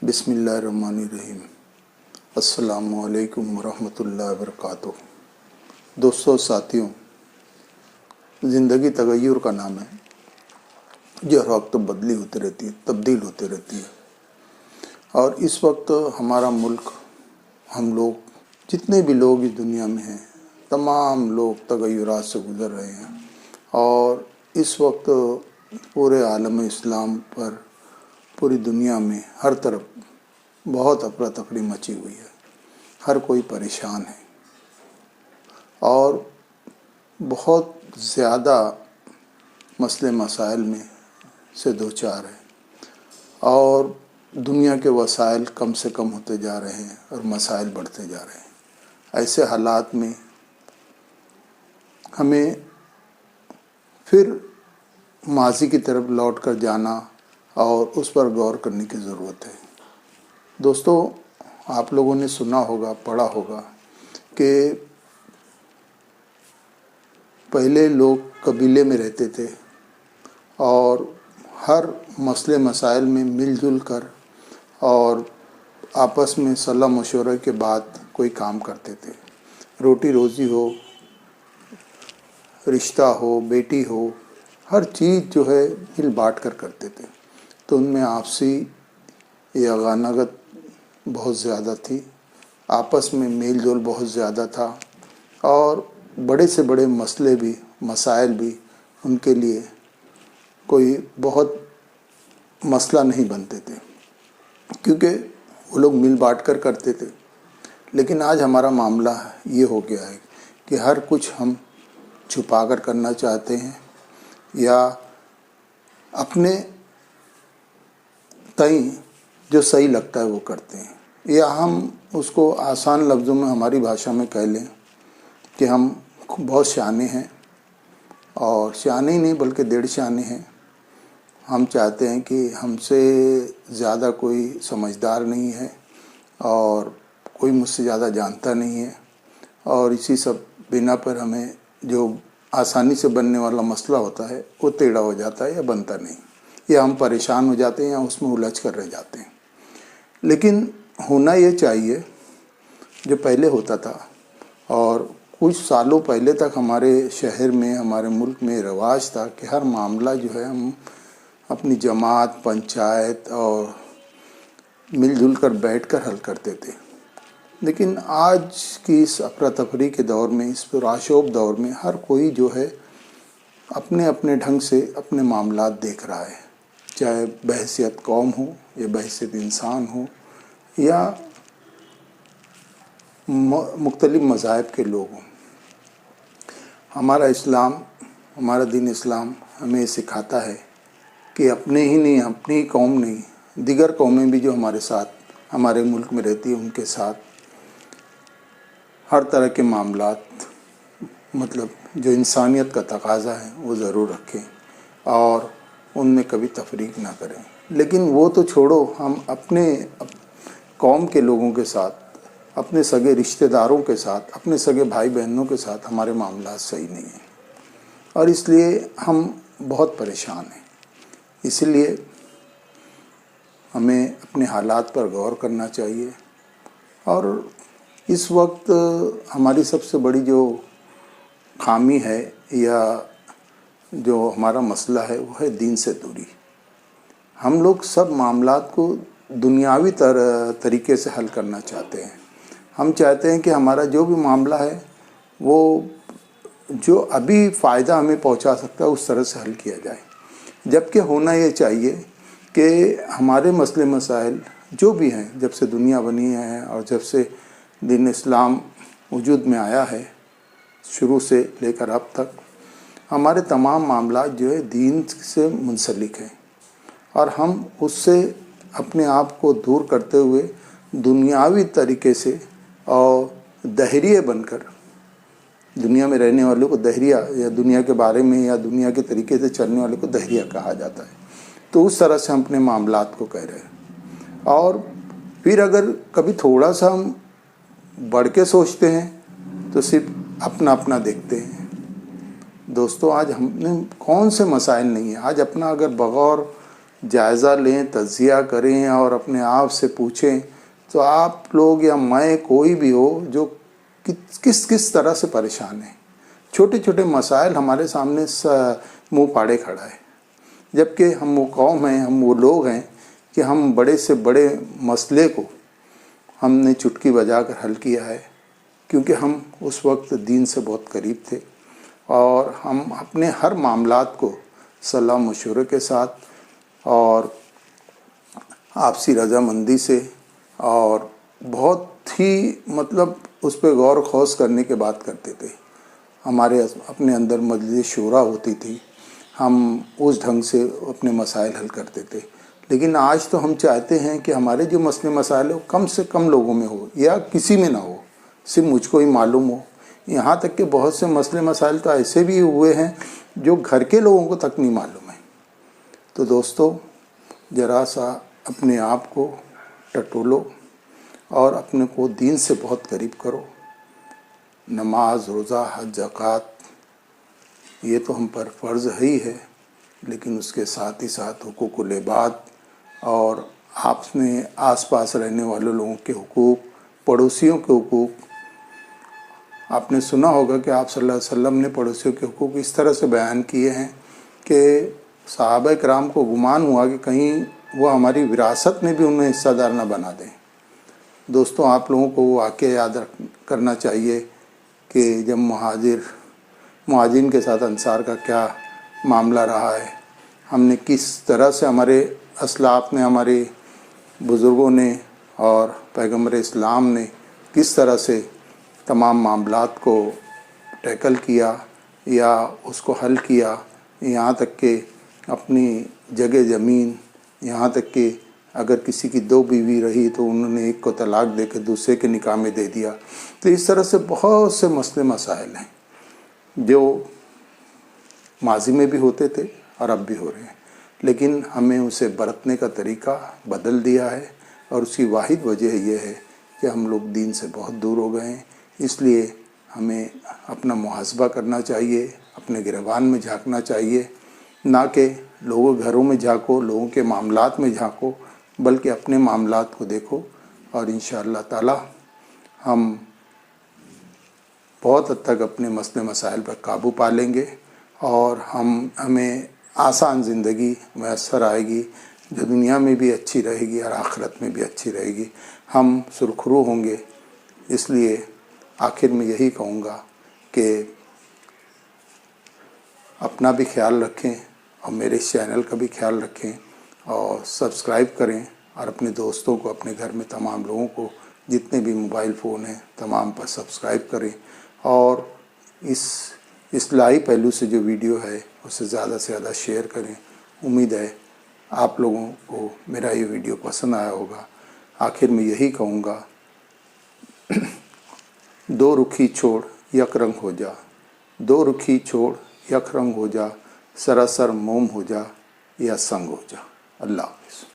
बिस्मिल्लाहिर्रहमानिर्रहीम। अस्सलामु अलैकुम वरहमतुल्लाहि वबरकातुह। दोस्तों, साथियों, ज़िंदगी तगय्युर का नाम है जो हर वक्त बदली होती रहती है, तब्दील होती रहती है। और इस वक्त हमारा मुल्क, हम लोग, जितने भी लोग इस दुनिया में हैं, तमाम लोग तगय्युरात से गुज़र रहे हैं। और इस वक्त पूरे आलम इस्लाम पर, पूरी दुनिया में हर तरफ बहुत अफरा तफरी मची हुई है। हर कोई परेशान है और बहुत ज़्यादा मसले मसाइल में से दो चार है। और दुनिया के वसाइल कम से कम होते जा रहे हैं और मसाइल बढ़ते जा रहे हैं। ऐसे हालात में हमें फिर माज़ी की तरफ लौट कर जाना और उस पर गौर करने की ज़रूरत है। दोस्तों, आप लोगों ने सुना होगा, पढ़ा होगा कि पहले लोग कबीले में रहते थे और हर मसले मसाइल में मिलजुल कर और आपस में सलाह मशवरे के बाद कोई काम करते थे। रोटी रोज़ी हो, रिश्ता हो, बेटी हो, हर चीज़ जो है हिल बाँट कर करते थे। तो उनमें आपसी या गानागत बहुत ज़्यादा थी, आपस में मेल जोल बहुत ज़्यादा था और बड़े से बड़े मसले भी, मसाइल भी उनके लिए कोई बहुत मसला नहीं बनते थे, क्योंकि वो लोग मिल बाँट कर करते थे। लेकिन आज हमारा मामला ये हो गया है कि हर कुछ हम छुपा कर करना चाहते हैं या अपने तय जो सही लगता है वो करते हैं, या हम उसको आसान लफ्ज़ों में हमारी भाषा में कह लें कि हम बहुत शाने हैं। और शाने ही नहीं बल्कि डेढ़ शाने हैं। हम चाहते हैं कि हमसे ज़्यादा कोई समझदार नहीं है और कोई मुझसे ज़्यादा जानता नहीं है। और इसी सब बिना पर हमें जो आसानी से बनने वाला मसला होता है वो टेढ़ा हो जाता है या बनता नहीं, या हम परेशान हो जाते हैं या उसमें उलझ कर रह जाते हैं। लेकिन होना ये चाहिए जो पहले होता था। और कुछ सालों पहले तक हमारे शहर में, हमारे मुल्क में रिवाज था कि हर मामला जो है हम अपनी जमात, पंचायत और मिलजुल कर बैठ कर हल करते थे। लेकिन आज की इस अफरा तफरी के दौर में, इस पुराशोभ दौर में, हर कोई जो है अपने अपने ढंग से अपने मामलात देख रहा है, चाहे बहैसियत कौम हो या बहैसियत इंसान हो या मुख्तलिफ मज़ाहिब के लोग हों। हमारा इस्लाम, हमारा दीन इस्लाम हमें सिखाता है कि अपने ही नहीं, अपनी ही कौम नहीं, दीगर कौमें भी जो हमारे साथ, हमारे मुल्क में रहती है, उनके साथ हर तरह के मामलात, मतलब जो इंसानियत का तकाज़ा है वो ज़रूर रखें और उनमें कभी तफरीक ना करें। लेकिन वो तो छोड़ो, हम अपने कौम के लोगों के साथ, अपने सगे रिश्तेदारों के साथ, अपने सगे भाई बहनों के साथ हमारे मामलात सही नहीं हैं और इसलिए हम बहुत परेशान हैं। इसलिए हमें अपने हालात पर गौर करना चाहिए। और इस वक्त हमारी सबसे बड़ी जो खामी है या जो हमारा मसला है वो है दीन से दूरी। हम लोग सब मामलात को दुनियावी तरीके से हल करना चाहते हैं। हम चाहते हैं कि हमारा जो भी मामला है वो जो अभी फ़ायदा हमें पहुंचा सकता है उस तरह से हल किया जाए। जबकि होना ये चाहिए कि हमारे मसले मसाइल जो भी हैं, जब से दुनिया बनी है और जब से दीन इस्लाम वजूद में आया है, शुरू से लेकर अब तक, हमारे तमाम मामलात जो है दीन से मुंसलिक हैं और हम उससे अपने आप को दूर करते हुए दुनियावी तरीके से और दहरिए बनकर, दुनिया में रहने वालों को दहरिया, या दुनिया के बारे में या दुनिया के तरीके से चलने वाले को दहरिया कहा जाता है, तो उस तरह से हम अपने मामलात को कह रहे हैं। और फिर अगर कभी थोड़ा सा हम बढ़ के सोचते हैं तो सिर्फ अपना अपना देखते हैं। दोस्तों, आज हमने कौन से मसाइल नहीं है, आज अपना अगर बगौर جائزہ لیں، تجزیہ کریں اور اپنے آپ سے پوچھیں تو آپ لوگ یا میں کوئی بھی ہو جو کس طرح سے پریشان ہے. چھوٹے چھوٹے مسائل ہمارے سامنے منہ پاڑے کھڑا ہے، جبکہ ہم وہ قوم ہیں، ہم وہ لوگ ہیں کہ ہم بڑے سے بڑے مسئلے کو ہم نے چٹکی بجا کر حل کیا ہے، کیونکہ ہم اس وقت دین سے بہت قریب تھے اور ہم اپنے ہر معاملات کو صلاح مشورے کے ساتھ اور آپسی رضامندی سے اور بہت ہی اس پہ غور و خوض کرنے کے بات کرتے تھے. ہمارے اپنے اندر مجلس شورا ہوتی تھی، ہم اس ڈھنگ سے اپنے مسائل حل کرتے تھے. لیکن آج تو ہم چاہتے ہیں کہ ہمارے جو مسئلے مسائل ہو کم سے کم لوگوں میں ہو یا کسی میں نہ ہو، صرف مجھ کو ہی معلوم ہو. یہاں تک کہ بہت سے مسئلے مسائل تو ایسے بھی ہوئے ہیں جو گھر کے لوگوں کو تک نہیں معلوم ہے. تو دوستو، ذرا سا اپنے آپ کو ٹٹولو اور اپنے کو دین سے بہت قریب کرو. نماز، روزہ، حج، زکوٰۃ یہ تو ہم پر فرض ہی ہے، لیکن اس کے ساتھ ہی ساتھ حقوق العباد اور آپ میں آس پاس رہنے والے لوگوں کے حقوق، پڑوسیوں کے حقوق. آپ نے سنا ہوگا کہ آپ صلی اللہ علیہ وسلم نے پڑوسیوں کے حقوق اس طرح سے بیان کیے ہیں کہ صحابہ کرام کو گمان ہوا کہ کہیں وہ ہماری وراثت میں بھی انہیں حصہ دار نہ بنا دیں. دوستوں، آپ لوگوں کو وہ واقعہ یاد کرنا چاہیے کہ جب مہاجرین کے ساتھ انصار کا کیا معاملہ رہا ہے، ہم نے کس طرح سے ہمارے اسلاف نے، ہمارے بزرگوں نے اور پیغمبر اسلام نے کس طرح سے تمام معاملات کو ٹیکل کیا یا اس کو حل کیا، یہاں تک کہ اپنی جگہ زمین، یہاں تک کہ اگر کسی کی 2 بیوی رہی تو انہوں نے ایک کو طلاق دے کے دوسرے کے نکاح میں دے دیا. تو اس طرح سے بہت سے مسئلے مسائل ہیں جو ماضی میں بھی ہوتے تھے اور اب بھی ہو رہے ہیں، لیکن ہمیں اسے برتنے کا طریقہ بدل دیا ہے اور اس کی واحد وجہ یہ ہے کہ ہم لوگ دین سے بہت دور ہو گئے ہیں. اس لیے ہمیں اپنا محاسبہ کرنا چاہیے، اپنے گریبان میں جھانکنا چاہیے، نہ کہ لوگوں گھروں میں جھانکو، لوگوں کے معاملات میں جھانکو، بلکہ اپنے معاملات کو دیکھو. اور انشاءاللہ تعالی ہم بہت حد تک اپنے مسئلے مسائل پر قابو پا لیں گے اور ہمیں آسان زندگی میسر آئے گی، جو دنیا میں بھی اچھی رہے گی اور آخرت میں بھی اچھی رہے گی. ہم سرخرو ہوں گے. اس لیے آخر میں یہی کہوں گا کہ اپنا بھی خیال رکھیں اور میرے اس چینل کا بھی خیال رکھیں اور سبسکرائب کریں اور اپنے دوستوں کو، اپنے گھر میں تمام لوگوں کو جتنے بھی موبائل فون ہیں تمام پر سبسکرائب کریں اور اس اصلاحی پہلو سے جو ویڈیو ہے اسے زیادہ سے زیادہ شیئر کریں. امید ہے آپ لوگوں کو میرا یہ ویڈیو پسند آیا ہوگا. آخر میں یہی کہوں گا، 2 رخی چھوڑ یک رنگ ہو جا، 2 رخی چھوڑ یک رنگ ہو جا، سراسر موم ہو جا یا سنگ ہو جا. اللہ حافظ.